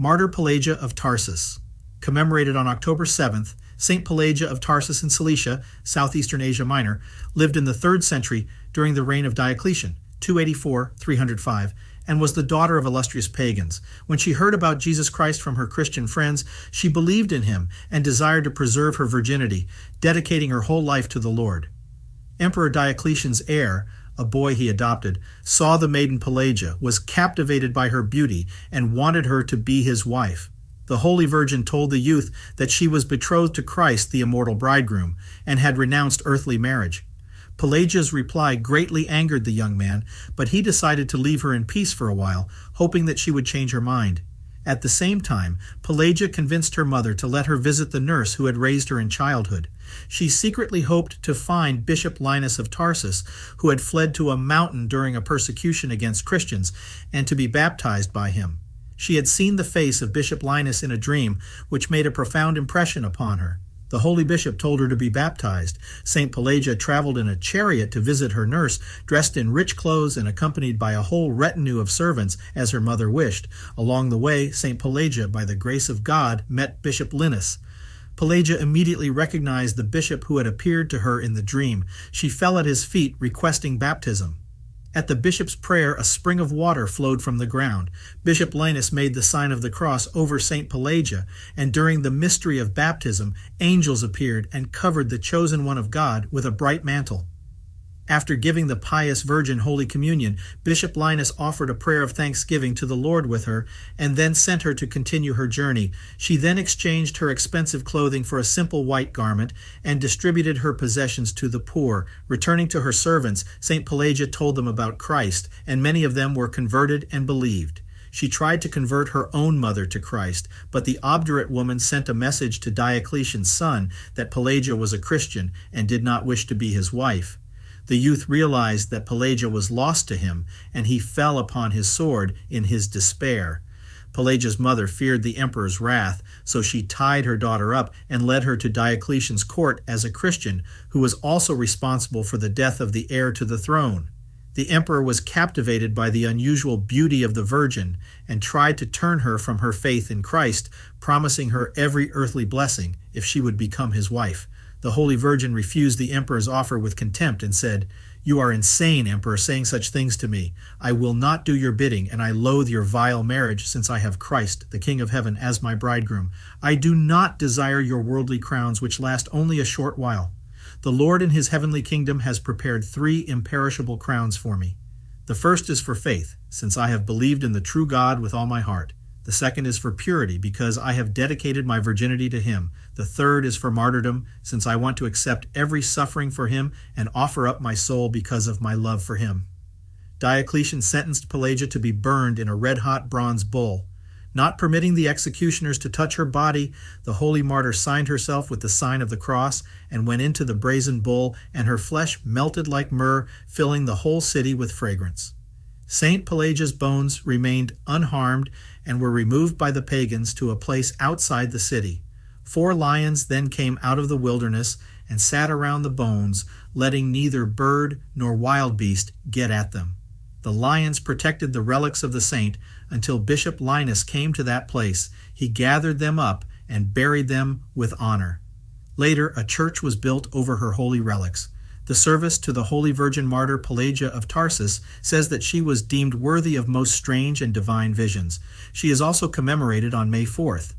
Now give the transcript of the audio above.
Martyr Pelagia of Tarsus. Commemorated on October 7th, Saint Pelagia of Tarsus in Cilicia, Southeastern Asia Minor, lived in the 3rd century during the reign of Diocletian, 284-305, and was the daughter of illustrious pagans. When she heard about Jesus Christ from her Christian friends, she believed in him and desired to preserve her virginity, dedicating her whole life to the Lord. Emperor Diocletian's heir, a boy he adopted, saw the maiden Pelagia, was captivated by her beauty, and wanted her to be his wife. The Holy Virgin told the youth that she was betrothed to Christ, the immortal Bridegroom, and had renounced earthly marriage. Pelagia's reply greatly angered the young man, but he decided to leave her in peace for a while, hoping that she would change her mind. At the same time, Pelagia convinced her mother to let her visit the nurse who had raised her in childhood. She secretly hoped to find Bishop Linus of Tarsus, who had fled to a mountain during a persecution against Christians, and to be baptized by him. She had seen the face of Bishop Linus in a dream, which made a profound impression upon her. The holy bishop told her to be baptized. St. Pelagia traveled in a chariot to visit her nurse, dressed in rich clothes and accompanied by a whole retinue of servants, as her mother wished. Along the way, St. Pelagia, by the grace of God, met Bishop Linus. Pelagia immediately recognized the bishop who had appeared to her in the dream. She fell at his feet, requesting baptism. At the bishop's prayer, a spring of water flowed from the ground. Bishop Linus made the sign of the cross over St. Pelagia, and during the mystery of baptism, angels appeared and covered the chosen one of God with a bright mantle. After giving the pious Virgin Holy Communion, Bishop Linus offered a prayer of thanksgiving to the Lord with her, and then sent her to continue her journey. She then exchanged her expensive clothing for a simple white garment, and distributed her possessions to the poor. Returning to her servants, St. Pelagia told them about Christ, and many of them were converted and believed. She tried to convert her own mother to Christ, but the obdurate woman sent a message to Diocletian's son that Pelagia was a Christian and did not wish to be his wife. The youth realized that Pelagia was lost to him, and he fell upon his sword in his despair. Pelagia's mother feared the emperor's wrath, so she tied her daughter up and led her to Diocletian's court as a Christian, who was also responsible for the death of the heir to the throne. The emperor was captivated by the unusual beauty of the Virgin and tried to turn her from her faith in Christ, promising her every earthly blessing if she would become his wife. The Holy Virgin refused the emperor's offer with contempt and said, "You are insane, Emperor, saying such things to me. I will not do your bidding, and I loathe your vile marriage, since I have Christ, the King of Heaven, as my bridegroom. I do not desire your worldly crowns, which last only a short while. The Lord in his heavenly kingdom has prepared 3 imperishable crowns for me. The first is for faith, since I have believed in the true God with all my heart. The second is for purity, because I have dedicated my virginity to him. The third is for martyrdom, since I want to accept every suffering for him and offer up my soul because of my love for him." Diocletian sentenced Pelagia to be burned in a red-hot bronze bull. Not permitting the executioners to touch her body, the holy martyr signed herself with the sign of the cross and went into the brazen bull, and her flesh melted like myrrh, filling the whole city with fragrance. Saint Pelagia's bones remained unharmed and were removed by the pagans to a place outside the city. 4 lions then came out of the wilderness and sat around the bones, letting neither bird nor wild beast get at them. The lions protected the relics of the saint until Bishop Linus came to that place. He gathered them up and buried them with honor. Later, a church was built over her holy relics. The service to the Holy Virgin-Martyr Pelagia of Tarsus says that she was deemed worthy of most strange and divine visions. She is also commemorated on May 4th.